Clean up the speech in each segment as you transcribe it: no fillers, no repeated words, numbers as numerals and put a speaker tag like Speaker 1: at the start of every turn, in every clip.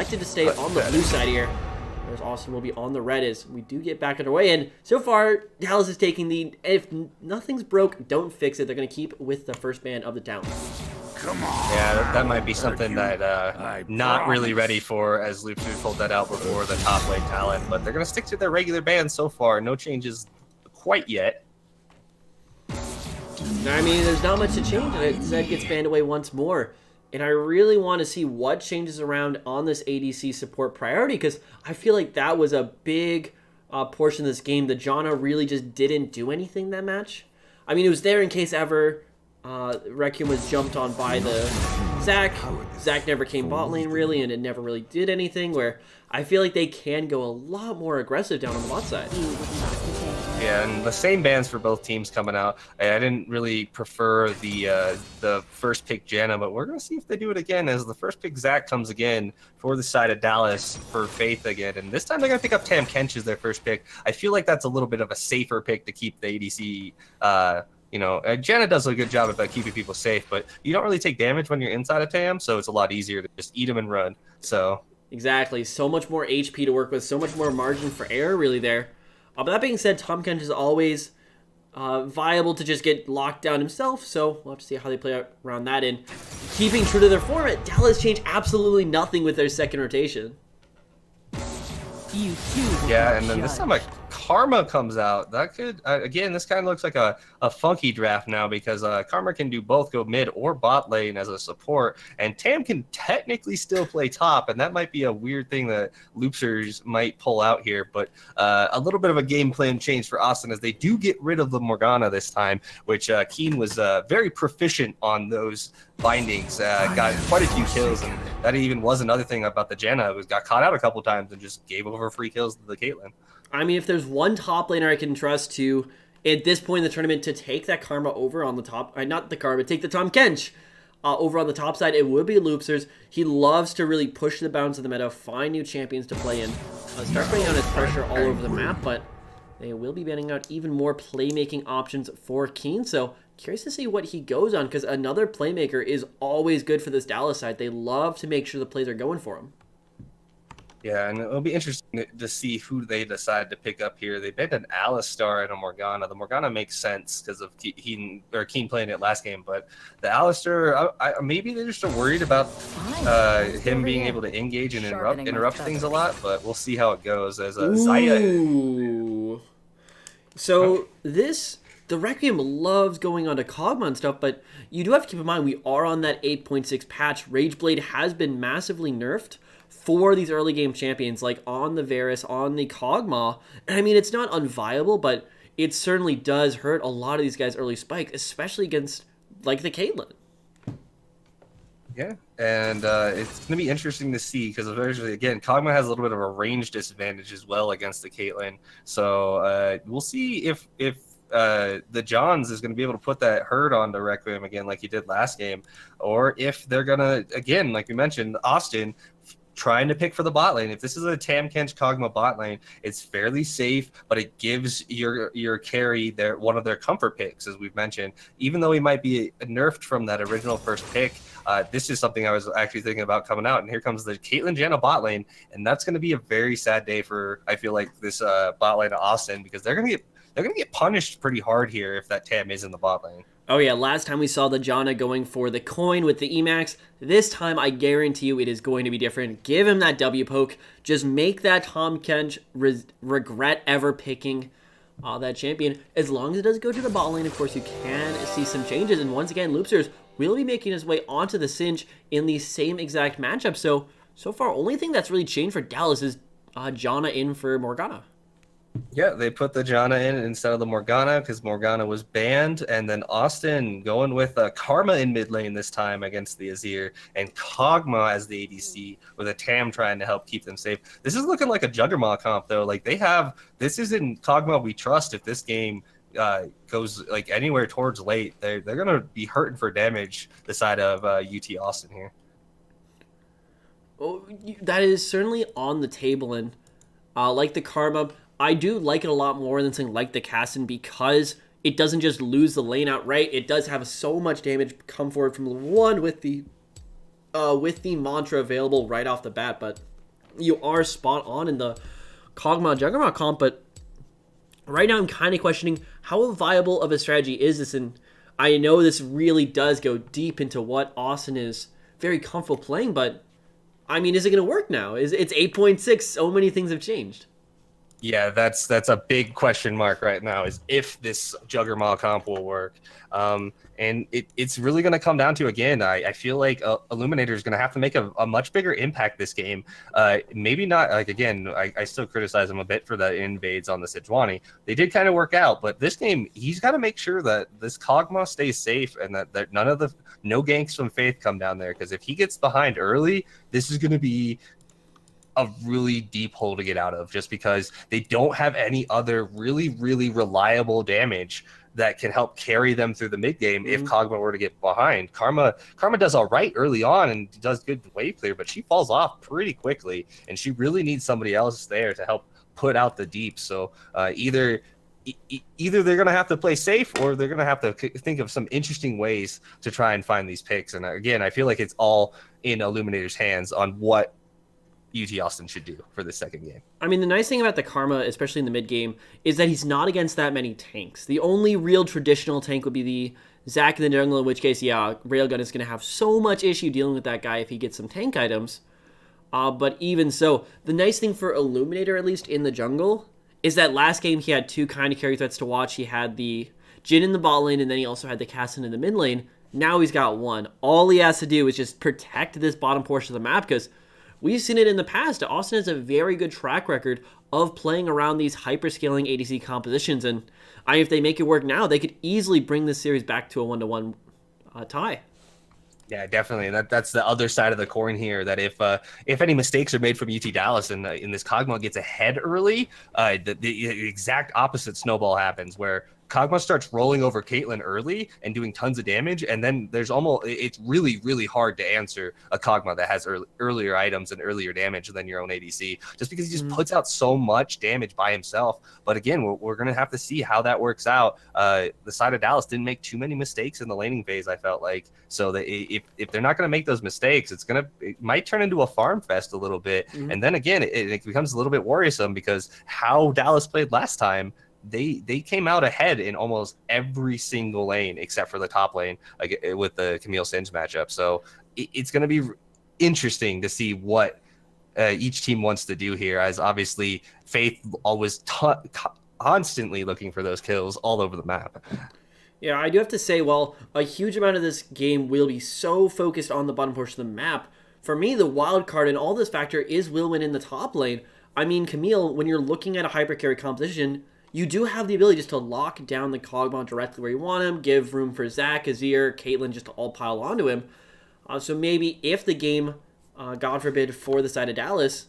Speaker 1: elected to stay on the blue side here. Whereas Austin will be on the red as we do get back underway. And so far, Dallas is taking the, if nothing's broke, don't fix it. They're going to keep with the first man of the town.
Speaker 2: Come on.
Speaker 3: Yeah, that might be something that not really ready for, as Loopster pulled that out before the top lane talent. But they're going to stick to their regular band so far. No changes quite yet.
Speaker 1: I mean, there's not much to change. Zed gets banned away once more. And I really want to see what changes around on this ADC support priority, because I feel like that was a big portion of this game. The Janna really just didn't do anything that match. I mean, it was there in case ever Requiem was jumped on by the Zac. Zac never came bot lane really, and it never really did anything, where I feel like they can go a lot more aggressive down on the bot side.
Speaker 3: Yeah, and the same bans for both teams coming out. I didn't really prefer the first pick Janna, but we're going to see if they do it again, as the first pick Zac comes again for the side of Dallas for Faith again. And this time they're going to pick up Tam Kench as their first pick. I feel like that's a little bit of a safer pick to keep the ADC. Janna does a good job of keeping people safe, but you don't really take damage when you're inside of Tam, so it's a lot easier to just eat them and run. So
Speaker 1: exactly. So much more HP to work with, so much more margin for error really there. But that being said, Tahm Kench is always viable to just get locked down himself, so we'll have to see how they play around that. And keeping true to their format, Dallas changed absolutely nothing with their second rotation.
Speaker 3: Yeah, and then this time Karma comes out. That could, again, this kind of looks like a funky draft now, because Karma can do both, go mid or bot lane as a support, and Tam can technically still play top, and that might be a weird thing that Loopsters might pull out here, but a little bit of a game plan change for Austin, as they do get rid of the Morgana this time, which Keen was very proficient on those bindings, got quite a few kills, and that even was another thing about the Janna, was got caught out a couple times and just gave over free kills to the Caitlyn.
Speaker 1: I mean, if there's one top laner I can trust to, at this point in the tournament, to take that Karma over on the top, not the Karma, take the Tahm Kench over on the top side, it would be Loopsters. He loves to really push the bounds of the meta, find new champions to play in, start putting out his pressure all over the map, but they will be banning out even more playmaking options for Keen, so curious to see what he goes on, because another playmaker is always good for this Dallas side. They love to make sure the plays are going for him.
Speaker 3: Yeah, and it'll be interesting to see who they decide to pick up here. They banned an Alistar and a Morgana. The Morgana makes sense because of Keen playing it last game, but the Alistar, maybe they're just worried about him being able to engage and interrupt things a lot, but we'll see how it goes. As Xayah.
Speaker 1: So the Requiem loves going on to Kog'Maw and stuff, but you do have to keep in mind we are on that 8.6 patch. Rageblade has been massively nerfed for these early game champions, like on the Varus, on the Kog'Maw. And I mean, it's not unviable, but it certainly does hurt a lot of these guys' early spike, especially against, like, the Caitlyn.
Speaker 3: Yeah, and it's going to be interesting to see, because eventually, again, Kog'Maw has a little bit of a range disadvantage as well against the Caitlyn. So we'll see if the Johns is going to be able to put that hurt on the Requiem again like he did last game, or if they're going to, again, like we mentioned, Austin trying to pick for the bot lane. If this is a Tahm Kench Kog'Maw bot lane, it's fairly safe, but it gives your carry one of their comfort picks, as we've mentioned. Even though he might be nerfed from that original first pick, this is something I was actually thinking about coming out. And here comes the Caitlyn Janna bot lane, and that's going to be a very sad day for, I feel like, this bot lane of Austin, because they're going to get punished pretty hard here if that Tam is in the bot lane.
Speaker 1: Oh yeah, last time we saw the Janna going for the coin with the Emax. This time, I guarantee you it is going to be different. Give him that W poke. Just make that Tahm Kench regret ever picking that champion. As long as it does go to the bot lane, of course, you can see some changes. And once again, Loopsters will be making his way onto the Singe in the same exact matchup. So far, only thing that's really changed for Dallas is Janna in for Morgana.
Speaker 3: Yeah, they put the Janna in instead of the Morgana because Morgana was banned, and then Austin going with Karma in mid lane this time against the Azir, and Kog'Maw as the ADC with a Tam trying to help keep them safe. This is looking like a Juggernaut comp though. Like this isn't Kog'Maw we trust. If this game goes like anywhere towards late, they're gonna be hurting for damage the side of UT Austin here.
Speaker 1: Well, that is certainly on the table, and like the Karma, I do like it a lot more than something like the Cassin because it doesn't just lose the lane outright. It does have so much damage come forward from level 1 with the with the mantra available right off the bat, but you are spot on in the Kog'Maw Juggernaut comp, but right now I'm kind of questioning how viable of a strategy is this, and I know this really does go deep into what Austin is very comfortable playing, but I mean, is it going to work now? It's 8.6, so many things have changed.
Speaker 3: Yeah, that's a big question mark right now, is if this Juggernaut comp will work. And it's really going to come down to, again, I feel like Illuminator is going to have to make a much bigger impact this game. Maybe not, like, again, I still criticize him a bit for the invades on the Sejuani. They did kind of work out, but this game, he's got to make sure that this Kog'Maw stays safe and that no ganks from Faith come down there, because if he gets behind early, this is going to be a really deep hole to get out of, just because they don't have any other really, really reliable damage that can help carry them through the mid game if Kog'Maw were to get behind. Karma does all right early on and does good wave clear, but she falls off pretty quickly, and she really needs somebody else there to help put out the deep. So either they're going to have to play safe, or they're going to have to think of some interesting ways to try and find these picks. And again, I feel like it's all in Illuminator's hands on what UT Austin should do for the second game.
Speaker 1: I mean, the nice thing about the Karma, especially in the mid game, is that he's not against that many tanks. The only real traditional tank would be the Zac in the jungle, in which case, yeah, Railgun is going to have so much issue dealing with that guy if he gets some tank items. But even so, the nice thing for Illuminator, at least in the jungle, is that last game he had two kind of carry threats to watch. He had the Jhin in the bot lane, and then he also had the Cassin in the mid lane. Now he's got one. All he has to do is just protect this bottom portion of the map, because we've seen it in the past. Austin has a very good track record of playing around these hyperscaling ADC compositions, and if they make it work now, they could easily bring this series back to a 1-1 tie.
Speaker 3: Yeah, definitely. That's the other side of the coin here, that if any mistakes are made from UT Dallas and this Kog'Maw gets ahead early, the exact opposite snowball happens, where Kog'Maw starts rolling over Caitlyn early and doing tons of damage, and then it's really, really hard to answer a Kog'Maw that has earlier items and earlier damage than your own ADC, just because he just puts out so much damage by himself. But again, we're going to have to see how that works out. The side of Dallas didn't make too many mistakes in the laning phase, I felt like. So that if they're not going to make those mistakes, it might turn into a farm fest a little bit. And then again, it becomes a little bit worrisome, because how Dallas played last time, they came out ahead in almost every single lane except for the top lane, like, with the Camille Singe matchup. So it's going to be interesting to see what each team wants to do here, as obviously Faith always constantly looking for those kills all over the map.
Speaker 1: Yeah, I do have to say, while a huge amount of this game will be so focused on the bottom portion of the map, for me, the wild card in all this factor is Wilwyn in the top lane. I mean, Camille, when you're looking at a hyper carry composition, you do have the ability just to lock down the Kog'Maw directly where you want him, give room for Zac, Azir, Caitlyn just to all pile onto him. So maybe if the game, God forbid, for the side of Dallas,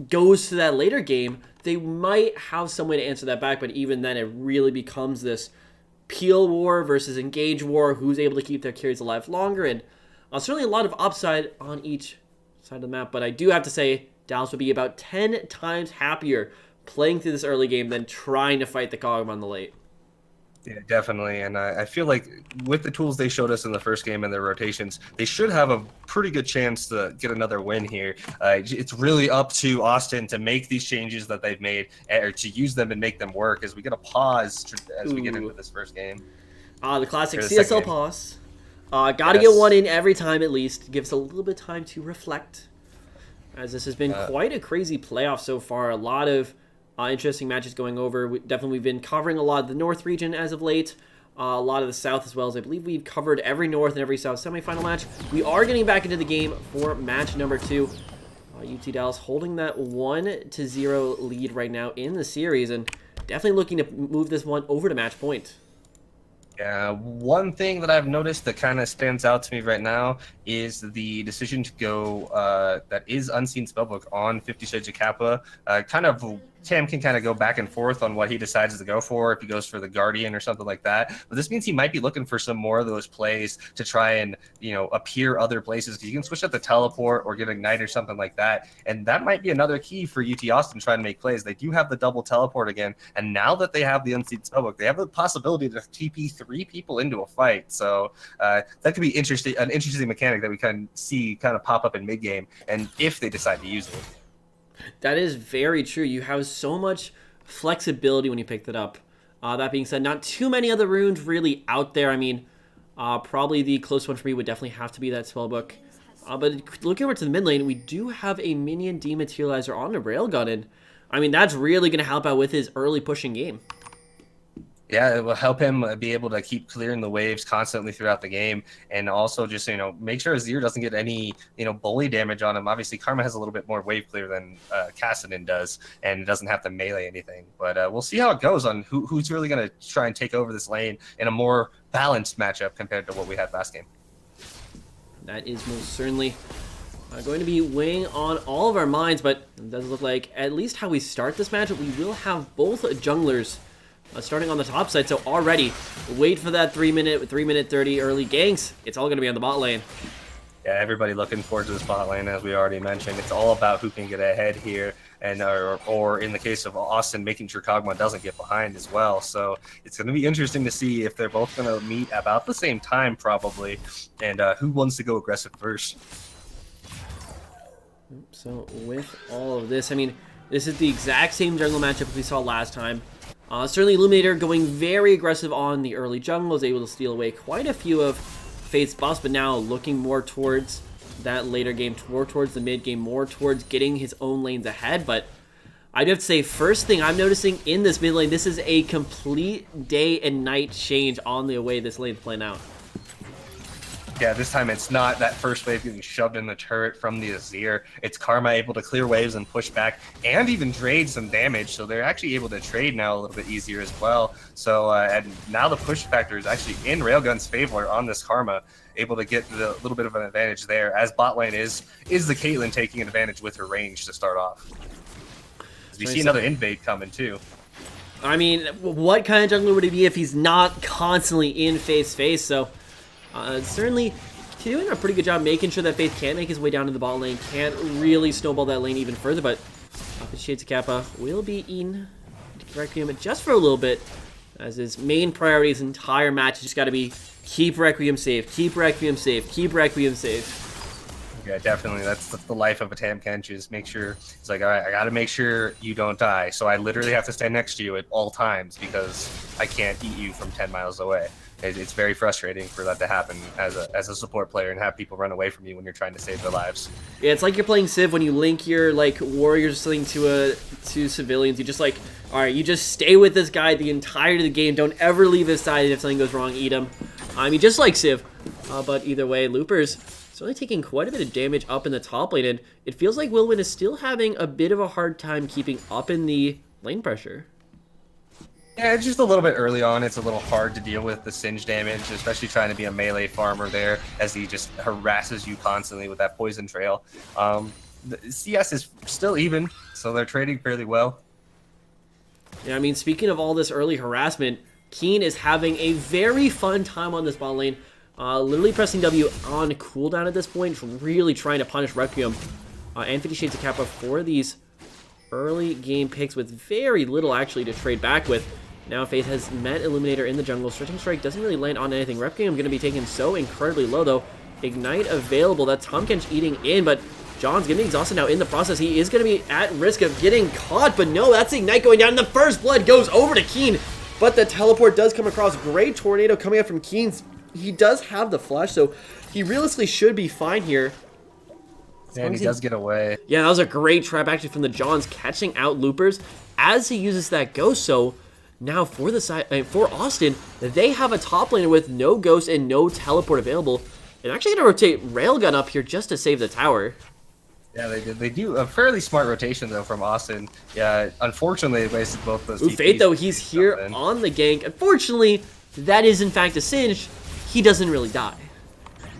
Speaker 1: goes to that later game, they might have some way to answer that back, but even then it really becomes this peel war versus engage war, who's able to keep their carries alive longer, and certainly a lot of upside on each side of the map. But I do have to say, Dallas would be about 10 times happier playing through this early game than trying to fight the Kog'Maw on the late.
Speaker 3: Yeah, definitely. And I feel like with the tools they showed us in the first game and their rotations, they should have a pretty good chance to get another win here. It's really up to Austin to make these changes that they've made, or to use them and make them work, as we get a pause as we get into this first game.
Speaker 1: The classic CSL pause. Gotta get one in every time at least. Gives a little bit of time to reflect, as this has been quite a crazy playoff so far. A lot of interesting matches going over. We've been covering a lot of the North region as of late, a lot of the South as well, as I believe we've covered every North and every South semifinal match. We are getting back into the game for match number 2. UT Dallas holding that 1-0 lead right now in the series, and definitely looking to move this one over to match point.
Speaker 3: Yeah, one thing that I've noticed that kind of stands out to me right now is the decision to go that is Unseen Spellbook on 50 Shades of Kappa. Kind of Tam can kind of go back and forth on what he decides to go for, if he goes for the Guardian or something like that. But this means he might be looking for some more of those plays to try and, appear other places. You can switch up the teleport or get Ignite or something like that. And that might be another key for UT Austin trying to make plays. They do have the double teleport again. And now that they have the Unseated Spellbook, they have the possibility to TP 3 people into a fight. So that could be an interesting mechanic that we can see kind of pop up in mid-game, and if they decide to use it.
Speaker 1: That is very true. You have so much flexibility when you pick that up. That being said, not too many other runes really out there. I mean, probably the close one for me would definitely have to be that Spellbook. But looking over to the mid lane, we do have a minion dematerializer on the railgun, and I mean, that's really going to help out with his early pushing game.
Speaker 3: Yeah, it will help him be able to keep clearing the waves constantly throughout the game, and also just, make sure Azir doesn't get any, bully damage on him. Obviously, Karma has a little bit more wave clear than Kassadin does, and doesn't have to melee anything. But we'll see how it goes on who's really going to try and take over this lane in a more balanced matchup compared to what we had last game.
Speaker 1: That is most certainly going to be weighing on all of our minds, but it does look like, at least how we start this matchup, we will have both junglers starting on the top side. So already, wait for that 3 minute 30 early ganks. It's all going to be on the bot lane.
Speaker 3: Yeah, everybody looking forward to this bot lane, as we already mentioned. It's all about who can get ahead here, and or in the case of Austin, making sure Kog'Maw doesn't get behind as well. So it's going to be interesting to see if they're both going to meet about the same time, probably, and who wants to go aggressive first.
Speaker 1: So with all of this, I mean, this is the exact same jungle matchup we saw last time. Certainly Illuminator going very aggressive on the early jungle, was able to steal away quite a few of Faith's buffs, but now looking more towards that later game, more towards the mid game, more towards getting his own lanes ahead. But I'd have to say, first thing I'm noticing in this mid lane, this is a complete day and night change on the way this lane's playing out.
Speaker 3: Yeah, this time it's not that first wave getting shoved in the turret from the Azir. It's Karma able to clear waves and push back and even trade some damage. So they're actually able to trade now a little bit easier as well. So and now the push factor is actually in Railgun's favor on this Karma, able to get the little bit of an advantage there, as bot lane is the Caitlyn taking advantage with her range to start off. We see another invade coming too.
Speaker 1: I mean, what kind of jungler would he be if he's not constantly in Faith's face? So certainly doing a pretty good job making sure that Faith can't make his way down to the bot lane, can't really snowball that lane even further, but Shades of Kappa will be in Requiem just for a little bit, as his main priority his entire match has just got to be keep Requiem safe, keep Requiem safe, keep Requiem safe.
Speaker 3: Yeah, definitely. That's the life of a Tam Kench, is make sure, it's like, all right, I got to make sure you don't die. So I literally have to stand next to you at all times because I can't eat you from 10 miles away. It's very frustrating for that to happen as a support player and have people run away from you when you're trying to save their lives.
Speaker 1: Yeah, it's like you're playing Civ when you link your warriors or something to civilians. You just all right, you just stay with this guy the entirety of the game. Don't ever leave his side. If something goes wrong, eat him. I mean, just like Civ. But either way, Loopers certainly taking quite a bit of damage up in the top lane, and it feels like Wilwyn is still having a bit of a hard time keeping up in the lane pressure.
Speaker 3: Yeah, it's just a little bit early on. It's a little hard to deal with the Singe damage, especially trying to be a melee farmer there, as he just harasses you constantly with that poison trail. The CS is still even, so they're trading fairly well.
Speaker 1: Yeah, I mean, speaking of all this early harassment, Keen is having a very fun time on this bot lane. Literally pressing W on cooldown at this point, really trying to punish Requiem and 50 Shades of Kappa for these early game picks with very little actually to trade back with. Now Faith has met Illuminator in the jungle. Stretching Strike doesn't really land on anything. Requiem going to be taken so incredibly low though. Ignite available. That's Tahm Kench eating in, but John's going to be exhausted now in the process. He is going to be at risk of getting caught, but no, that's Ignite going down. And the first blood goes over to Keen, but the teleport does come across. Great tornado coming up from Keen's. He does have the flash, so he realistically should be fine here.
Speaker 3: And he does get away.
Speaker 1: Yeah, that was a great trap actually from the Johns, catching out Loopers as he uses that ghost. So now for the side, for Austin, they have a top laner with no ghost and no teleport available. And actually going to rotate Railgun up here just to save the tower.
Speaker 3: Yeah, they do a fairly smart rotation though from Austin. Yeah, unfortunately they wasted both those.
Speaker 1: Fate though, he's here on the gank. Unfortunately, that is in fact a Singe. He doesn't really die.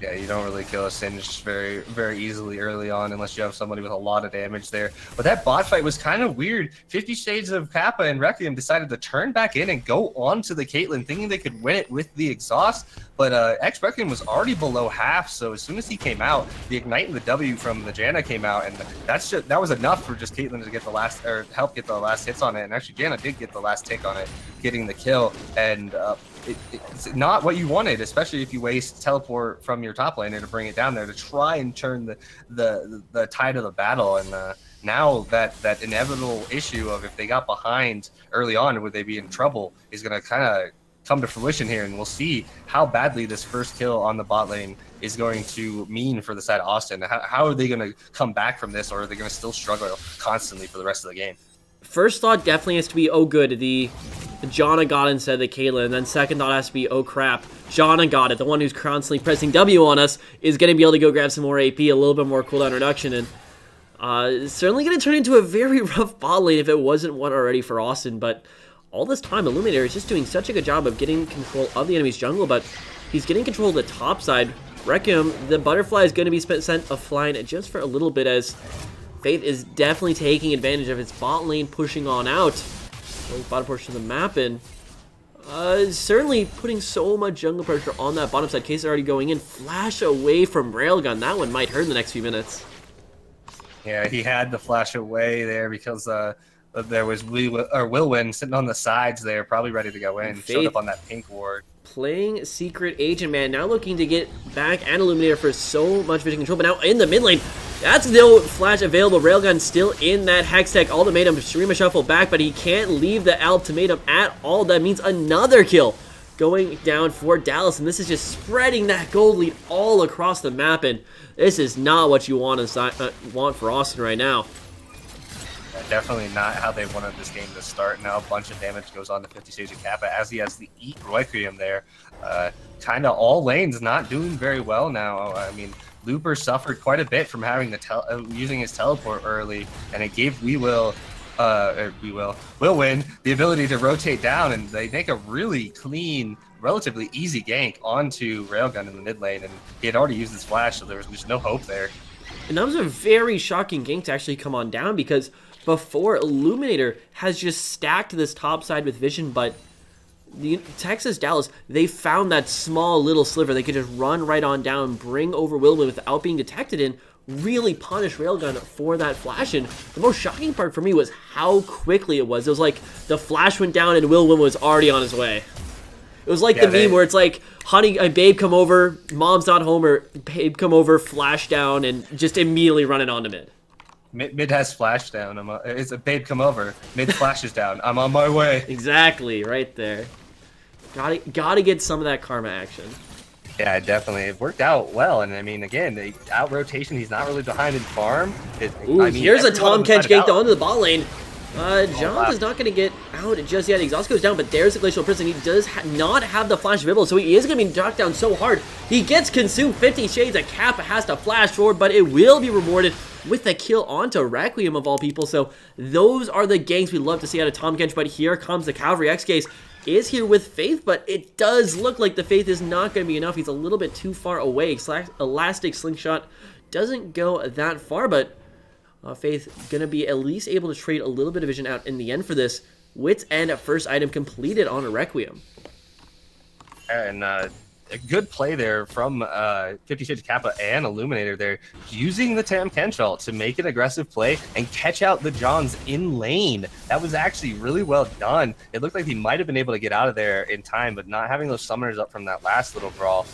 Speaker 3: Yeah, you don't really kill a Singed very easily early on unless you have somebody with a lot of damage there. But that bot fight was kind of weird. 50 Shades of Kappa and Requiem decided to turn back in and go on to the Caitlyn, thinking they could win it with the exhaust. But X Requiem was already below half, so as soon as he came out, the Ignite and the W from the Janna came out, and that was enough for just Caitlyn to get the last, or help get the last hits on it. And actually, Janna did get the last tick on it, getting the kill. And it's not what you wanted, especially if you waste teleport from your top laner to bring it down there to try and turn the tide of the battle. And now that inevitable issue of if they got behind early on, would they be in trouble, is going to kind of come to fruition here, and we'll see how badly this first kill on the bot lane is going to mean for the side of Austin. How are they going to come back from this, or are they going to still struggle constantly for the rest of the game?
Speaker 1: First thought definitely has to be, oh good, the Janna got instead of the Caitlyn, and then second thought has to be, oh crap, Janna got it. The one who's constantly pressing W on us is going to be able to go grab some more AP, a little bit more cooldown reduction, and certainly going to turn into a very rough bot lane if it wasn't one already for Austin. But all this time, Illuminator is just doing such a good job of getting control of the enemy's jungle, but he's getting control of the top side. Requiem, the butterfly is going to be sent offline just for a little bit, as Faith is definitely taking advantage of its bot lane pushing on out. Bottom portion of the map, and certainly putting so much jungle pressure on that bottom side. Case already going in. Flash away from Railgun. That one might hurt in the next few minutes.
Speaker 3: Yeah, he had the flash away there because there was Wilwin sitting on the sides there, probably ready to go in. Showed up on that pink ward.
Speaker 1: Playing Secret Agent, man. Now looking to get back and Illuminator for so much vision control, but now in the mid lane, that's no flash available. Railgun still in that Hextech ultimatum. Shurima shuffle back, but he can't leave the ultimatum at all. That means another kill going down for Dallas, and this is just spreading that gold lead all across the map, and this is not what you want for Austin right now.
Speaker 3: Definitely not how they wanted this game to start. Now a bunch of damage goes on to 50 Shades of Kappa as he has the Eat Requiem there. Kind of all lanes not doing very well now. I mean, Looper suffered quite a bit from having using his teleport early, and it gave Wilwin the ability to rotate down, and they make a really clean, relatively easy gank onto Railgun in the mid lane, and he had already used his flash, so there was just no hope there.
Speaker 1: And that was a very shocking gank to actually come on down, because before, Illuminator has just stacked this top side with vision, but the Texas Dallas, they found that small little sliver. They could just run right on down, bring over Wilwin without being detected, and really punish Railgun for that flash. And the most shocking part for me was how quickly it was. It was like the flash went down and Wilwin was already on his way. It was like the meme where it's like, honey, babe, come over, mom's not home, or babe, come over, flash down, and just immediately run it onto mid.
Speaker 3: Mid has flash down. It's a babe, come over. Mid flashes down. I'm on my way.
Speaker 1: Exactly, right there. Gotta get some of that karma action.
Speaker 3: Yeah, definitely. It worked out well, and I mean, again, the out rotation. He's not really behind in farm.
Speaker 1: Here's a Tom Kench gank onto the bot lane. John is not going to get out just yet. Exhaust goes down, but there's the Glacial Prison. He does not have the flash available, so he is going to be knocked down so hard. He gets consumed. 50 Shades. A Kappa has to flash forward, but it will be rewarded with the kill onto Requiem of all people. So those are the ganks we love to see out of Tom Kench, but here comes the Cavalry X-Case. Is here with Faith, but it does look like the Faith is not going to be enough. He's a little bit too far away. Elastic Slingshot doesn't go that far, but Faith going to be at least able to trade a little bit of vision out in the end for this. Wits End first item completed on a Requiem.
Speaker 3: And a good play there from 50 Shades Kappa and Illuminator there, using the Tam Kench ult to make an aggressive play and catch out the Johns in lane. That was actually really well done. It looked like he might have been able to get out of there in time, but not having those summoners up from that last little brawl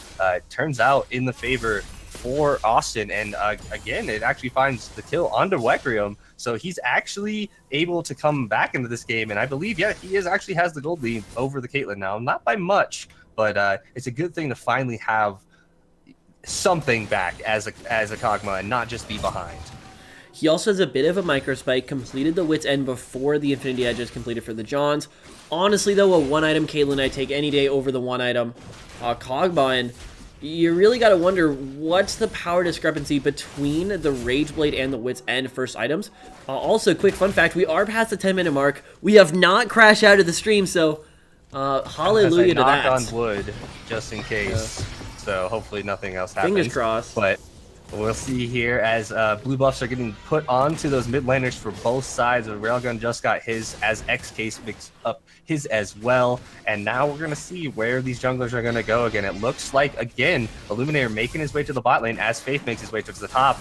Speaker 3: turns out in the favor for Austin. And again, it actually finds the kill onto Requiem, so he's actually able to come back into this game. And I believe, yeah, he actually has the gold lead over the Caitlyn now, not by much. But it's a good thing to finally have something back as a Kog'Maw and not just be behind.
Speaker 1: He also has a bit of a microspike, completed the Wits End before the Infinity Edge is completed for the Johns. Honestly, though, a one-item Caitlyn I take any day over the one-item Kog'Maw, and you really got to wonder what's the power discrepancy between the Rage Blade and the Wits End first items. Also, quick fun fact, we are past the 10-minute mark. We have not crashed out of the stream, so... hallelujah to that.
Speaker 3: Knock on wood, just in case. so hopefully nothing else happens.
Speaker 1: Fingers crossed.
Speaker 3: But we'll see here as blue buffs are getting put onto those mid laners for both sides. Railgun just got his, as X-Case picks up his as well. And now we're going to see where these junglers are going to go again. It looks like, again, Illuminator making his way to the bot lane as Faith makes his way towards the top.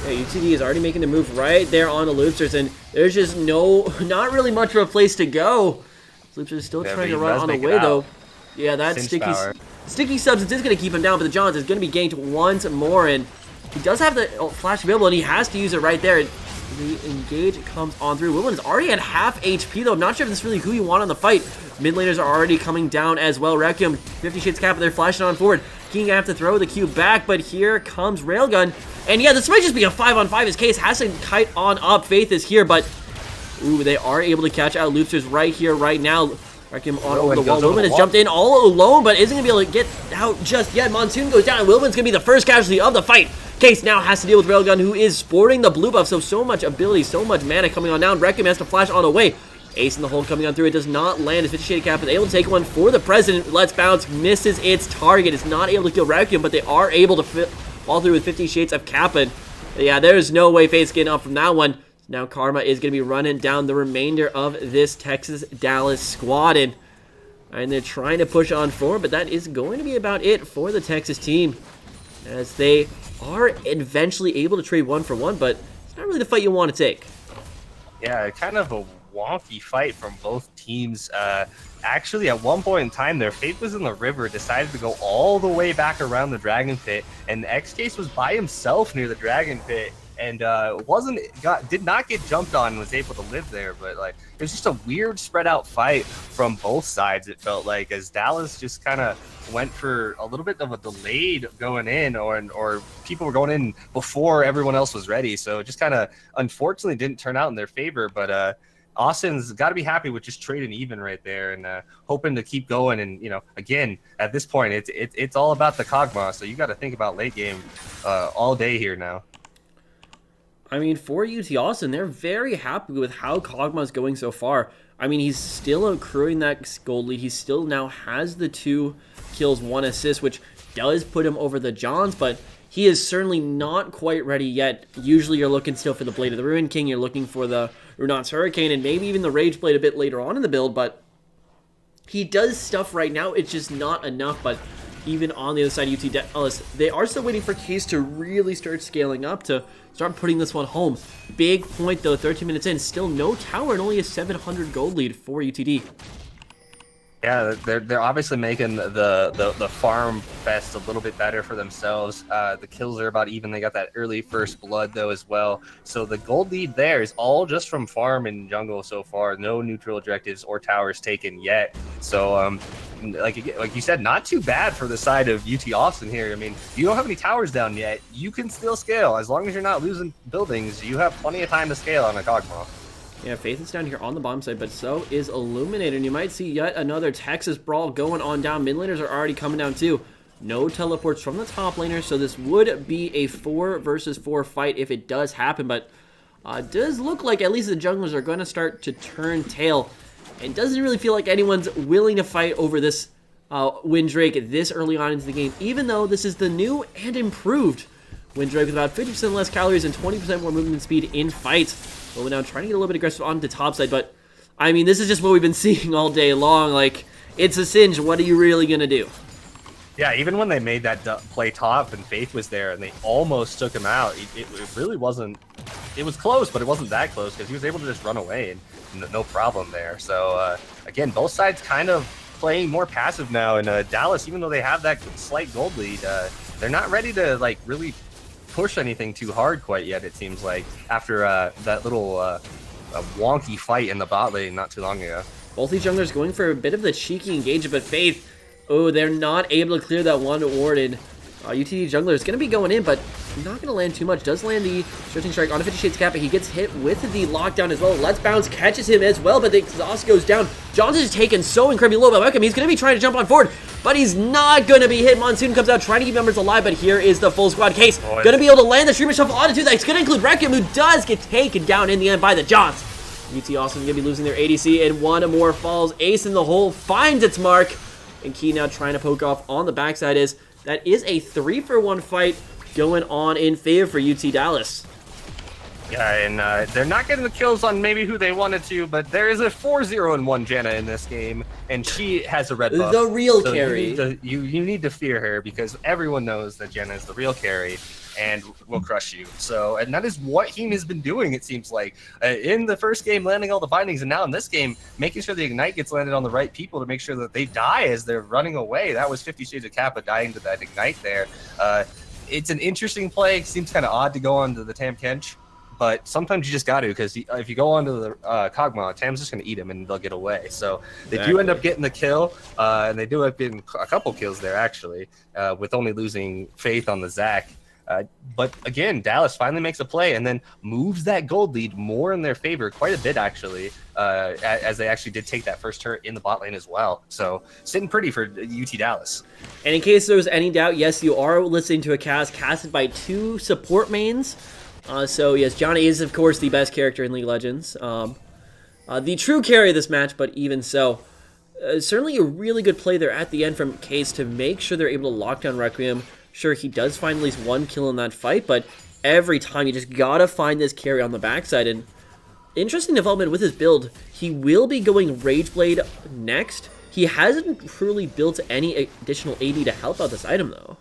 Speaker 1: Yeah, UTD is already making the move right there on the Loopsters, and there's just not really much of a place to go. Loopsters still trying to run on the way, though. Yeah, that sticky substance is going to keep him down, but the Johns is going to be ganked once more, and he does have the flash available, and he has to use it right there. The engage comes on through. Willen is already at half HP, though. I'm not sure if this is really who you want on the fight. Mid laners are already coming down as well. Requiem, 50 Shades Kappa, they're flashing on forward. King have to throw the Q back, but here comes Railgun. And yeah, this might just be a 5-on-5. His case has to kite on up. Faith is here, but ooh, they are able to catch out Loopsters right here, right now. Requiem on over the wall. Wilman has jumped in all alone, but isn't going to be able to get out just yet. Monsoon goes down, and Wilman's going to be the first casualty of the fight. Case now has to deal with Railgun, who is sporting the blue buff, so much ability, so much mana coming on down. Requiem has to flash on away. Ace in the hole coming on through. It does not land. His 50 Shaded Cap is able to take one for the President. Let's Bounce misses its target. It's not able to kill Requiem, but they are able to fall through with 50 Shades of Kappa. Yeah, there's no way Faith's getting up from that one. Now Karma is going to be running down the remainder of this Texas-Dallas squad. And they're trying to push on forward, but that is going to be about it for the Texas team, as they are eventually able to trade 1-for-1, but it's not really the fight you want to take.
Speaker 3: Yeah, kind of a wonky fight from both teams. Actually, at one point in time, their Faith was in the river, decided to go all the way back around the Dragon Pit, and X-Case was by himself near the Dragon Pit, and did not get jumped on and was able to live there. But like, it was just a weird spread out fight from both sides, it felt like, as Dallas just kind of went for a little bit of a delayed going in, or people were going in before everyone else was ready. So it just kind of unfortunately didn't turn out in their favor. But Austin's got to be happy with just trading even right there, and hoping to keep going. And again, at this point, it's all about the Kog'Maw. So you got to think about late game all day here now.
Speaker 1: I mean, for UT Austin, they're very happy with how Kog'Maw is going so far. I mean, he's still accruing that gold lead. He still now has the 2 kills, 1 assist, which does put him over the Johns, but he is certainly not quite ready yet. Usually you're looking still for the Blade of the Ruin King, you're looking for the Runat's Hurricane, and maybe even the Rage Blade a bit later on in the build, but he does stuff right now. It's just not enough. But even on the other side of UT Dallas, they are still waiting for Case to really start scaling up, to start putting this one home. Big point though, 13 minutes in, still no tower and only a 700 gold lead for UTD.
Speaker 3: Yeah, they're obviously making the farm fest a little bit better for themselves. The kills are about even. They got that early first blood though as well. So the gold lead there is all just from farm and jungle so far. No neutral objectives or towers taken yet. So like you said, not too bad for the side of UT Austin here. I mean, you don't have any towers down yet. You can still scale as long as you're not losing buildings. You have plenty of time to scale on a Kog'Maw.
Speaker 1: Yeah, Faith is down here on the bottom side, but so is Illuminator. And you might see yet another Texas brawl going on down. Mid laners are already coming down too. No teleports from the top laner, so this would be a 4 versus 4 fight if it does happen. But it does look like at least the junglers are going to start to turn tail. It doesn't really feel like anyone's willing to fight over this Windrake this early on into the game, even though this is the new and improved Windrake with about 50% less calories and 20% more movement speed in fights. But we're now trying to get a little bit aggressive on the top side, but I mean, this is just what we've been seeing all day long. Like, it's a cinch. What are you really going to do?
Speaker 3: Yeah, even when they made that play top and Faith was there and they almost took him out, it really wasn't. It was close, but it wasn't that close because he was able to just run away and no problem there. So, again, both sides kind of playing more passive now. And Dallas, even though they have that slight gold lead, they're not ready to, like, really push anything too hard quite yet, it seems like, after that little wonky fight in the bot lane not too long ago.
Speaker 1: Both these junglers going for a bit of the cheeky engagement, but Faith, oh, they're not able to clear that one ward, and UTD jungler is going to be going in, but not going to land too much. Does land the Searching Strike on a 50 Shades Kappa. He gets hit with the lockdown as well. Let's Bounce catches him as well, but the exhaust goes down. Johnson is taken so incredibly low by Wickham. He's going to be trying to jump on forward, but he's not going to be hit. Monsoon comes out trying to keep members alive, but here is the full squad. Case going to be able to land the Streamer Shuffle onto that's going to include Requiem, who does get taken down in the end by the Johns. UT Austin going to be losing their ADC, and one more falls. Ace in the hole finds its mark. And Key now trying to poke off on the backside is that is a 3-for-1 fight going on in favor for UT Dallas.
Speaker 3: Yeah, and they're not getting the kills on maybe who they wanted to, but there is a 4-0-1 Janna in this game, and she has a red buff.
Speaker 1: The real carry.
Speaker 3: You need to fear her because everyone knows that Janna is the real carry and will crush you. So, and that is what Heen has been doing, it seems like. In the first game, landing all the bindings, and now in this game, making sure the Ignite gets landed on the right people to make sure that they die as they're running away. That was 50 Shades of Kappa dying to that Ignite there. It's an interesting play. It seems kind of odd to go on to the Tam Kench. But sometimes you just got to, because if you go onto the Kog'Maw, Tam's just going to eat him and they'll get away. So they do end up getting the kill, and they do end up getting a couple kills there, actually, with only losing Faith on the Zac. But again, Dallas finally makes a play and then moves that gold lead more in their favor quite a bit, actually, as they actually did take that first turret in the bot lane as well. So sitting pretty for UT Dallas.
Speaker 1: And in case there was any doubt, yes, you are listening to a cast casted by 2 support mains. So yes, Johnny is of course the best character in League of Legends, the true carry of this match, but even so, certainly a really good play there at the end from Case to make sure they're able to lock down Requiem. Sure, he does find at least 1 kill in that fight, but every time you just gotta find this carry on the backside. And interesting development with his build, he will be going Rageblade next. He hasn't truly built any additional AD to help out this item though.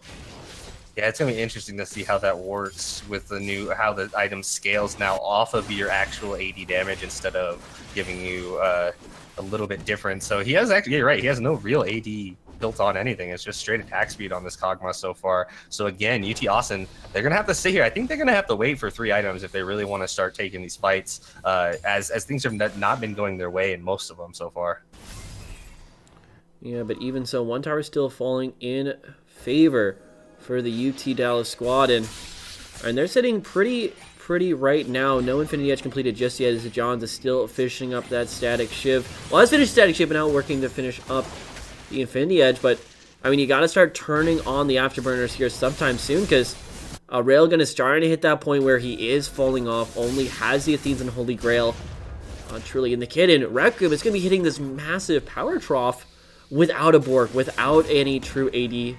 Speaker 3: Yeah, it's going to be interesting to see how that works with the new, how the item scales now off of your actual AD damage instead of giving you a little bit different. So he has actually, you're right, he has no real AD built on anything. It's just straight attack speed on this Kog'Maw so far. So again, UT Austin, they're going to have to sit here. I think they're going to have to wait for 3 items if they really want to start taking these fights, as things have not been going their way in most of them so far.
Speaker 1: Yeah, but even so, 1 tower still falling in favor for the UT Dallas squad, and they're sitting pretty right now. No Infinity Edge completed just yet, as Johns is still finishing up that Static Shiv. Well, let's finish Static Shiv and now working to finish up the Infinity Edge, but I mean, you got to start turning on the Afterburners here sometime soon, because Railgun is starting to hit that point where he is falling off, only has the Athenes and Holy Grail truly in the kit, and Requiem is going to be hitting this massive power trough without a Bork, without any true AD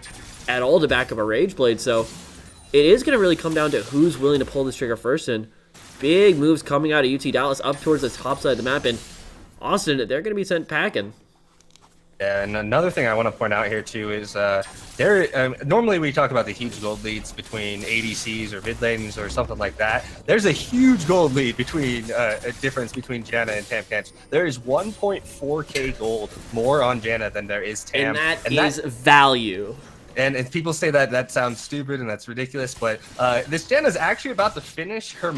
Speaker 1: at all to back up a Rageblade. So it is going to really come down to who's willing to pull this trigger first, and big moves coming out of UT Dallas up towards the top side of the map, and Austin, they're going to be sent packing.
Speaker 3: And another thing I want to point out here too is normally we talk about the huge gold leads between ADCs or mid lanes or something like that. There's a huge gold lead between a difference between Janna and Tam Kench. There is 1.4k gold more on Janna than there is Tam,
Speaker 1: and that is value.
Speaker 3: And people say that sounds stupid and that's ridiculous, but this Janna is actually about to finish her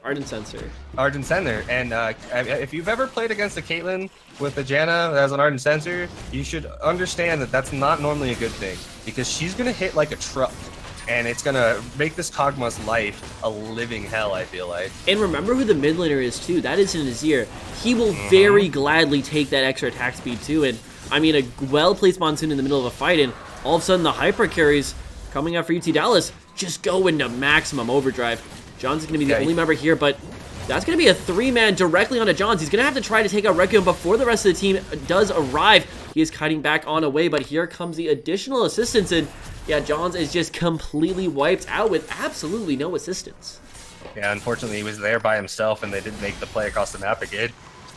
Speaker 1: Ardent Sensor.
Speaker 3: Ardent Sensor, and if you've ever played against a Caitlyn with a Janna that has an Ardent Sensor, you should understand that that's not normally a good thing, because she's gonna hit like a truck, and it's gonna make this Kog'Maw's life a living hell, I feel like.
Speaker 1: And remember who the mid laner is too. That is in Azir. He will very gladly take that extra attack speed too, and I mean, a well-placed Monsoon in the middle of a fight, and all of a sudden the hyper carries coming out for UT Dallas just go into maximum overdrive. John's going to be the only member here, but that's going to be a 3-man directly onto Johns. He's going to have to try to take out Requiem before the rest of the team does arrive. He is kiting back on away, but here comes the additional assistance, and yeah, Johns is just completely wiped out with absolutely no assistance.
Speaker 3: Yeah, unfortunately he was there by himself, and they didn't make the play across the map again.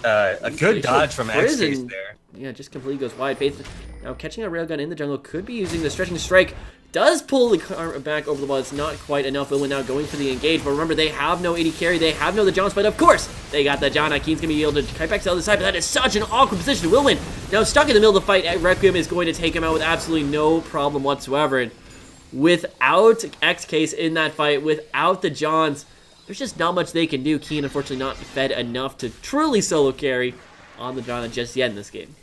Speaker 3: A good dodge from X-Case there.
Speaker 1: Yeah, just completely goes wide. Faith now catching a Railgun in the jungle, could be using the Stretching Strike. Does pull the car back over the wall. It's not quite enough. Owen now going for the engage, but remember, they have no AD carry. They have no the Johns, but of course, they got the John. Keen's going to be able to kite back to the other side, but that is such an awkward position. Willman now stuck in the middle of the fight. Requiem is going to take him out with absolutely no problem whatsoever. And without X-Case in that fight, without the Johns, there's just not much they can do. Keen, unfortunately, not fed enough to truly solo carry on the John just yet in this game.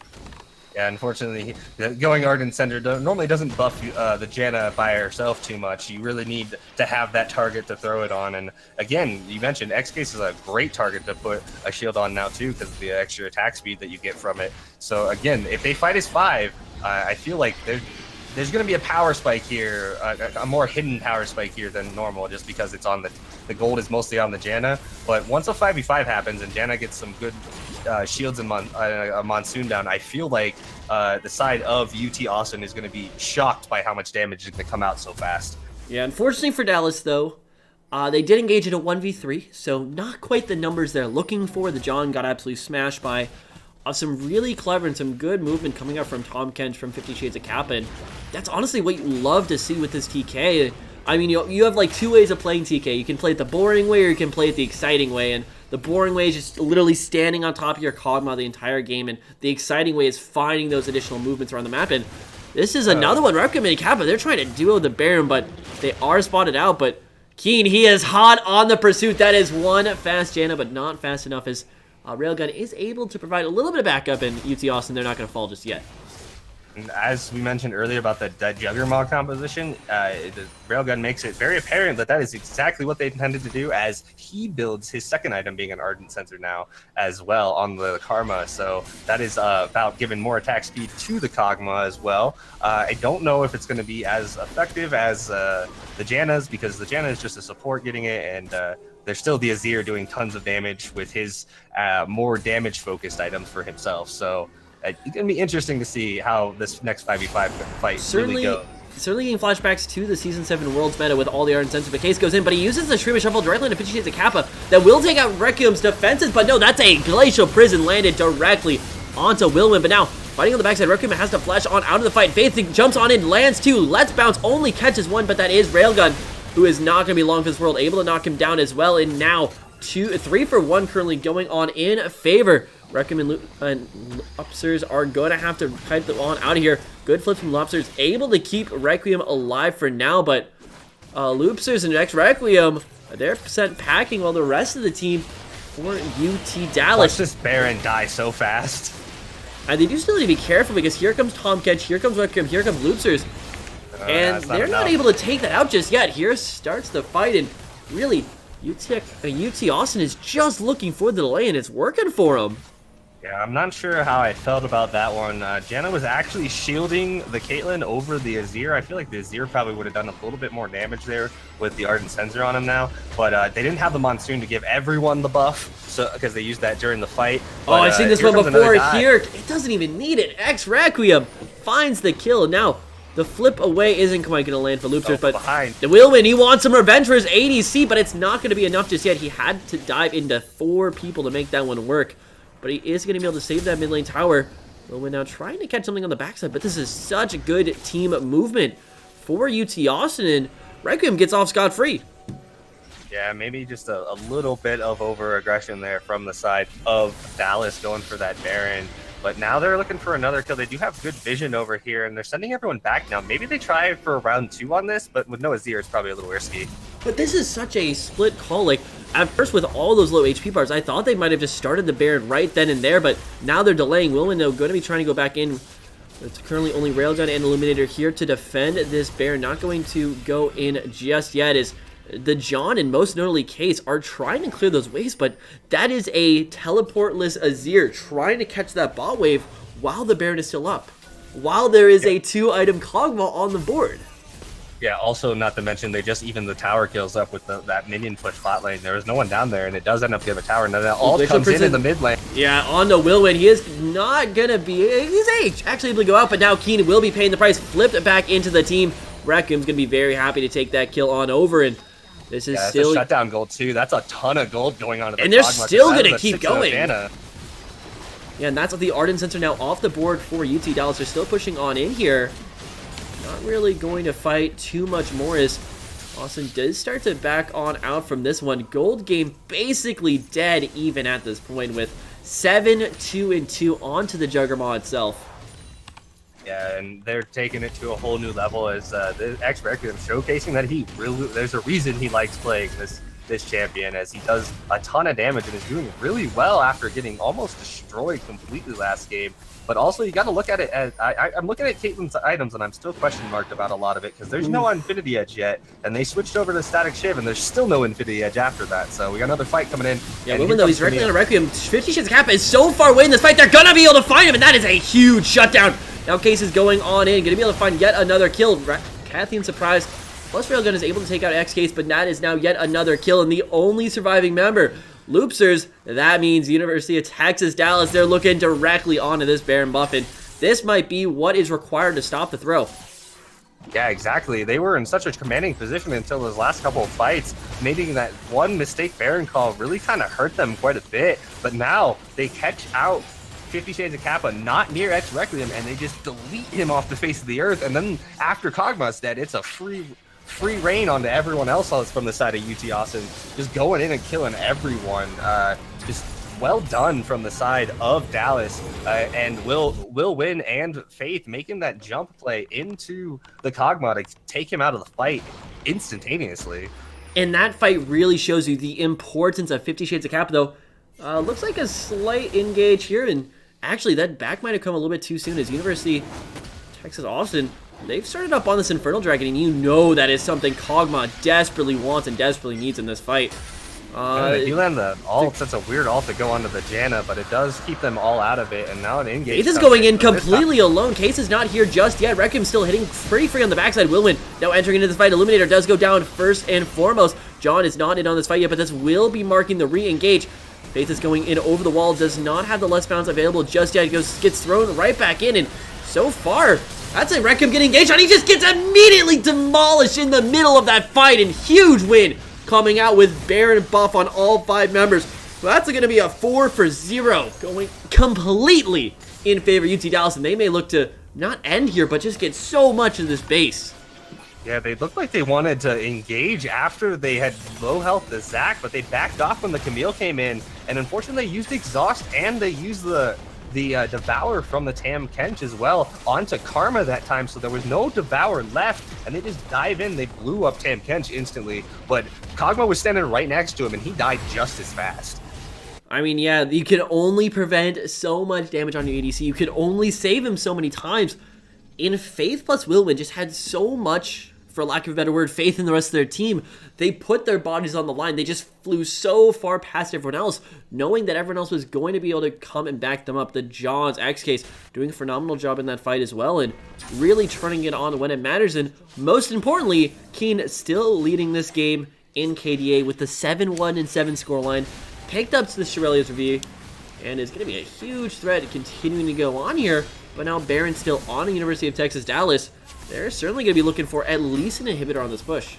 Speaker 3: Yeah, unfortunately, going Ardent Sender normally doesn't buff the Janna by herself too much. You really need to have that target to throw it on. And again, you mentioned X-Case is a great target to put a shield on now too, because of the extra attack speed that you get from it. So again, if they fight as 5, I feel like there's going to be a power spike here, a more hidden power spike here than normal, just because it's on the gold is mostly on the Janna. But once a 5v5 happens and Janna gets some good shields and a Monsoon down, I feel like the side of UT Austin is going to be shocked by how much damage is going to come out so fast.
Speaker 1: Yeah, unfortunately for Dallas, though, they did engage in a 1v3, so not quite the numbers they're looking for. The John got absolutely smashed by some really clever and some good movement coming out from Tahm Kench from 50 Shades of Kappa, and that's honestly what you love to see with this TK. I mean, you have like two ways of playing TK. You can play it the boring way or you can play it the exciting way, and the boring way is just literally standing on top of your Kog'Maw the entire game, and the exciting way is finding those additional movements around the map, and this is another one. Requiem and Kappa, they're trying to duo the Baron, but they are spotted out, but Keen, he is hot on the pursuit. That is one fast Janna, but not fast enough as Railgun is able to provide a little bit of backup, and UT Austin, they're not going to fall just yet.
Speaker 3: And as we mentioned earlier about the Juggernaut composition, the Railgun makes it very apparent that that is exactly what they intended to do, as he builds his second item being an Ardent Sensor now as well on the Karma. So that is about giving more attack speed to the Kog'Maw as well. I don't know if it's going to be as effective as the Janna's, because the Janna is just a support getting it, and there's still the Azir doing tons of damage with his more damage-focused items for himself. So it's going to be interesting to see how this next 5v5 fight really goes.
Speaker 1: Certainly getting flashbacks to the Season 7 Worlds meta with all the Ardent Sensor. The case goes in, but he uses the Stream of Shuffle directly into 50 Shades of Kappa that will take out Requiem's defenses, but no, that's a Glacial Prison landed directly onto Wilwin. But now, fighting on the backside, Requiem has to flash on out of the fight. Faith jumps on in, lands two, lets bounce, only catches one, but that is Railgun, who is not going to be long for this world, able to knock him down as well, and now 3 for 1 currently going on in favor. Requiem and Lobsters are going to have to fight them on out of here. Good flip from Lobsters, able to keep Requiem alive for now, but Loopsters and X Requiem, they're sent packing while the rest of the team for UT Dallas.
Speaker 3: Watch this Baron die so fast.
Speaker 1: And they do still need to be careful, because here comes Tahm Kench, here comes Requiem, here comes Loopsters. And they're not able to take that out just yet. Here starts the fight, and really, UT Austin is just looking for the delay, and it's working for them.
Speaker 3: Yeah, I'm not sure how I felt about that one. Janna was actually shielding the Caitlyn over the Azir. I feel like the Azir probably would have done a little bit more damage there with the Ardent Sensor on him now. But they didn't have the Monsoon to give everyone the buff, so because they used that during the fight. But,
Speaker 1: I've seen this one before. Here, it doesn't even need it. X Requiem finds the kill. Now, the flip away isn't quite going to land for Loopsters, but the Wilwin, he wants some revenge for his ADC, but it's not going to be enough just yet. He had to dive into 4 people to make that one work, but he is going to be able to save that mid lane tower. Wilwin now trying to catch something on the backside, but this is such a good team movement for UT Austin, and Requiem gets off scot-free.
Speaker 3: Yeah, maybe just a little bit of over-aggression there from the side of Dallas going for that Baron. But now they're looking for another kill. They do have good vision over here, and they're sending everyone back now. Maybe they try for round 2 on this, but with no Azir, it's probably a little risky.
Speaker 1: But this is such a split call. Like, at first, with all those low HP bars, I thought they might have just started the Baron right then and there, but now they're delaying. Wilwin, though, going to be trying to go back in. It's currently only Railgun and Illuminator here to defend this Baron. Not going to go in just yet, as the John and most notably Case are trying to clear those waves, but that is a teleportless Azir trying to catch that bot wave while the Baron is still up, while there is a 2-item Kog'Maw on the board.
Speaker 3: Yeah, also not to mention they just even the tower kills up with that minion push bot lane. There was no one down there, and it does end up giving a tower. Now that all comes in the mid lane.
Speaker 1: Yeah, on the Wilwin, he is not going to be, he's actually able to go out, but now Keen will be paying the price, flipped it back into the team. Requiem's going to be very happy to take that kill on over, and this is still
Speaker 3: a shutdown gold too. That's a ton of gold going on.
Speaker 1: And they're still going to keep going. Yeah, and that's what the Ardent Sensor now off the board for UT Dallas. They're still pushing on in here. Not really going to fight too much more, as Austin does start to back on out from this one. Gold game basically dead even at this point, with 7-2-2 onto the Juggernaut itself.
Speaker 3: Yeah, and they're taking it to a whole new level as the X Requiem showcasing that he really, there's a reason he likes playing this champion, as he does a ton of damage and is doing really well after getting almost destroyed completely last game. But also, you got to look at it as I'm looking at Caitlyn's items, and I'm still question marked about a lot of it, because there's no Infinity Edge yet, and they switched over to Static Shiv, and there's still no Infinity Edge after that. So we got another fight coming in.
Speaker 1: Yeah, even though he's directly on a Requiem, 50 Shades of Kappa is so far away in this fight, they're gonna be able to find him, and that is a huge shutdown. Now Case is going on in, gonna be able to find yet another kill. Kathleen surprised. Plus Railgun is able to take out X-Case, but that is now yet another kill, and the only surviving member. Loopsters, that means University of Texas Dallas, they're looking directly onto this Baron buff, and this might be what is required to stop the throw.
Speaker 3: Yeah, exactly. They were in such a commanding position until those last couple of fights, making that one mistake Baron call really kind of hurt them quite a bit. But now they catch out 50 Shades of Kappa not near X Requiem, and they just delete him off the face of the earth. And then after Kog'Maw's dead, it's a free reign onto everyone else from the side of UT Austin, just going in and killing everyone. Just well done from the side of Dallas, and Will Win and Faith making that jump play into the Kog'Maw to take him out of the fight instantaneously.
Speaker 1: And that fight really shows you the importance of 50 Shades of Kappa, though. Looks like a slight engage here, and actually that back might have come a little bit too soon as University Texas Austin, they've started up on this Infernal Dragon, and you know that is something Kog'Maw desperately wants and desperately needs in this fight.
Speaker 3: He landed the ult. That's a weird ult to go onto the Janna, but it does keep them all out of it, and now an engage.
Speaker 1: Faith is going in completely alone. Case is not here just yet. Requiem still hitting pretty free on the backside. Willwin now entering into this fight. Illuminator does go down first and foremost. John is not in on this fight yet, but this will be marking the re-engage. Faith is going in over the wall, does not have the less bounce available just yet. Gets thrown right back in, and so far, that's a Requiem getting engaged on. He just gets immediately demolished in the middle of that fight, and huge win coming out with Baron buff on all 5 members. So that's going to be a 4 for 0, going completely in favor of UT Dallas, and they may look to not end here, but just get so much of this base.
Speaker 3: Yeah, they looked like they wanted to engage after they had low health to Zac, but they backed off when the Camille came in, and unfortunately they used Exhaust and they used the Devour from the Tam Kench as well onto Karma that time, so there was no Devour left, and they just dive in. They blew up Tam Kench instantly, but Kog'Maw was standing right next to him, and he died just as fast.
Speaker 1: I mean, yeah, you can only prevent so much damage on your ADC. You can only save him so many times. In Faith plus Willwin just had so much, for lack of a better word, faith in the rest of their team. They put their bodies on the line. They just flew so far past everyone else, knowing that everyone else was going to be able to come and back them up. The Johns, X-Case, doing a phenomenal job in that fight as well, and really turning it on when it matters. And most importantly, Keen still leading this game in KDA with the 7-1 and 7 scoreline. Picked up to the Shirelia's review, and is going to be a huge threat continuing to go on here. But now Baron still on the University of Texas Dallas. They're certainly going to be looking for at least an inhibitor on this push.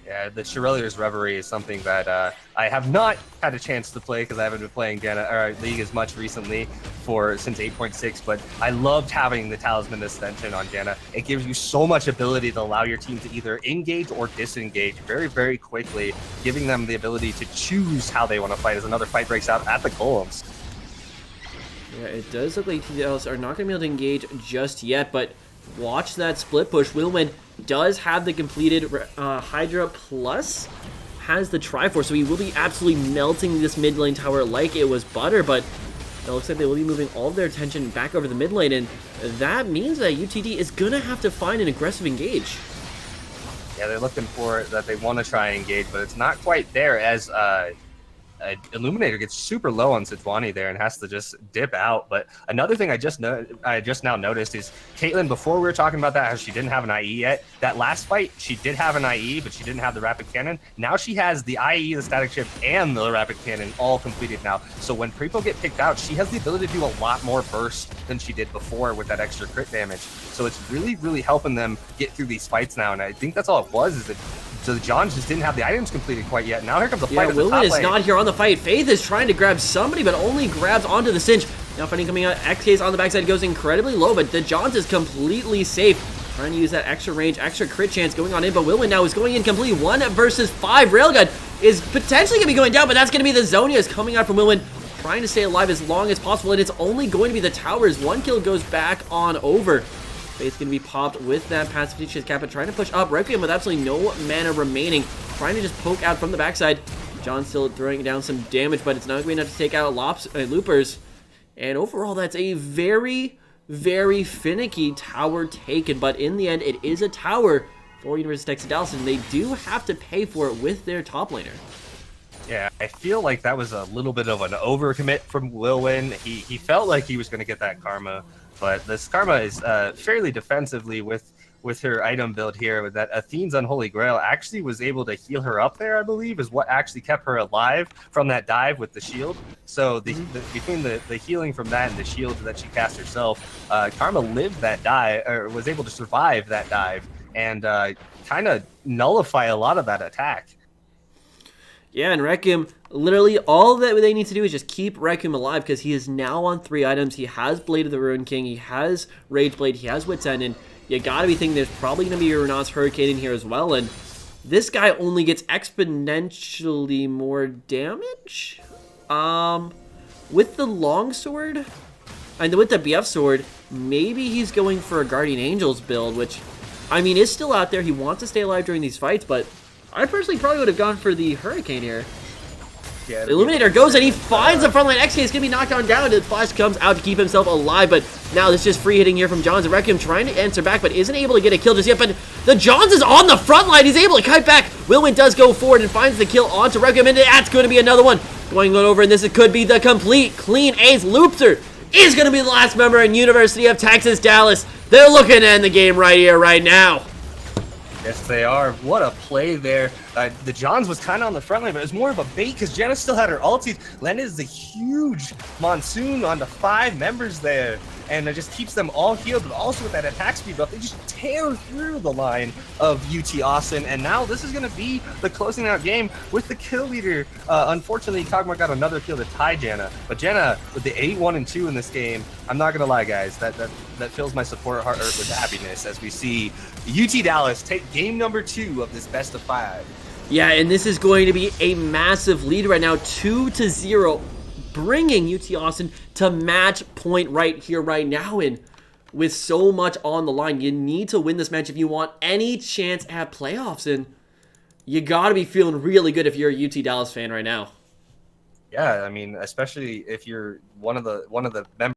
Speaker 3: Yeah, the Shirelia's Reverie is something that I have not had a chance to play because I haven't been playing League as much recently since 8.6, but I loved having the Talisman Ascension on Janna. It gives you so much ability to allow your team to either engage or disengage very, very quickly, giving them the ability to choose how they want to fight as another fight breaks out at the Golems.
Speaker 1: Yeah, it does look like TDLs are not going to be able to engage just yet, but watch that split push. Willman does have the completed Hydra plus has the Triforce, so he will be absolutely melting this mid lane tower like it was butter, but it looks like they will be moving all of their attention back over the mid lane, and that means that UTD is going to have to find an aggressive engage.
Speaker 3: Yeah, they're looking for it, that they want to try and engage, but it's not quite there as Illuminator gets super low on Sejuani there and has to just dip out. But another thing I just now noticed is Caitlyn, before we were talking about that, how she didn't have an IE yet. That last fight, she did have an IE, but she didn't have the Rapid Cannon. Now she has the IE, the Static Shift, and the Rapid Cannon all completed now. So when Prepo get picked out, she has the ability to do a lot more burst than she did before with that extra crit damage. So it's really, really helping them get through these fights now. And I think that's all it was, is that so the Johns just didn't have the items completed quite yet. Now here comes the fight at the top lane.
Speaker 1: Willman is not here on the fight. Faith is trying to grab somebody, but only grabs onto the cinch. Now fighting coming out. X-Case on the backside goes incredibly low, but the Johns is completely safe. Trying to use that extra range, extra crit chance going on in, but Willman now is going in completely 1 versus 5. Railgun is potentially going to be going down, but that's going to be the Zonias coming out from Willman, trying to stay alive as long as possible, and it's only going to be the towers. 1 kill goes back on over. Faith's going to be popped with that passive Shades Kappa, trying to push up. Requiem with absolutely no mana remaining, trying to just poke out from the backside. John still throwing down some damage, but it's not going to be enough to take out Loopers. And overall, that's a very, very finicky tower taken. But in the end, it is a tower for University of Texas Dallas, and they do have to pay for it with their top laner.
Speaker 3: Yeah, I feel like that was a little bit of an overcommit from Lilwin. He felt like he was going to get that karma, but this karma is fairly defensively with her item build here. With that, Athene's Unholy Grail actually was able to heal her up there. I believe is what actually kept her alive from that dive with the shield. So between the healing from that and the shield that she cast herself, Karma lived that dive or was able to survive that dive and kind of nullify a lot of that attack.
Speaker 1: Yeah, and Requiem, literally all that they need to do is just keep Requiem alive because he is now on 3 items. He has Blade of the Ruin King, he has Rage Blade, he has Wit's End, and you gotta be thinking there's probably gonna be a Renault's Hurricane in here as well, and this guy only gets exponentially more damage? With the Longsword, and with the BF Sword, maybe he's going for a Guardian Angels build, which, I mean, is still out there. He wants to stay alive during these fights, but I personally probably would have gone for the Hurricane here.
Speaker 3: Yeah,
Speaker 1: the Illuminator goes and he finds the frontline. XK is going to be knocked on down. The Flash comes out to keep himself alive, but now this is just free hitting here from Johns. And Requiem trying to answer back, but isn't able to get a kill just yet. But the Johns is on the front line. He's able to kite back. Wilwin does go forward and finds the kill onto Requiem, and that's going to be another one going on over, and this could be the complete clean ace. Loopster is going to be the last member in University of Texas, Dallas. They're looking to end the game right here, right now.
Speaker 3: Yes, they are. What a play there. The Johns was kind of on the front line, but it was more of a bait because Jenna still had her ulti. Landed the huge monsoon onto 5 members there, and it just keeps them all healed, but also with that attack speed buff, they just tear through the line of UT Austin, and now this is going to be the closing out game with the kill leader. Unfortunately, Kog'Maw got another kill to tie Jenna, but Jenna with the 8-1-2 in this game, I'm not going to lie, guys, that fills my support heart with happiness as we see UT Dallas take game number 2 of this best of 5.
Speaker 1: Yeah, and this is going to be a massive lead right now, 2-0, bringing UT Austin to match point right here, right now. And with so much on the line, you need to win this match if you want any chance at playoffs. And you got to be feeling really good if you're a UT Dallas fan right now.
Speaker 3: Yeah, I mean, especially if you're one of the members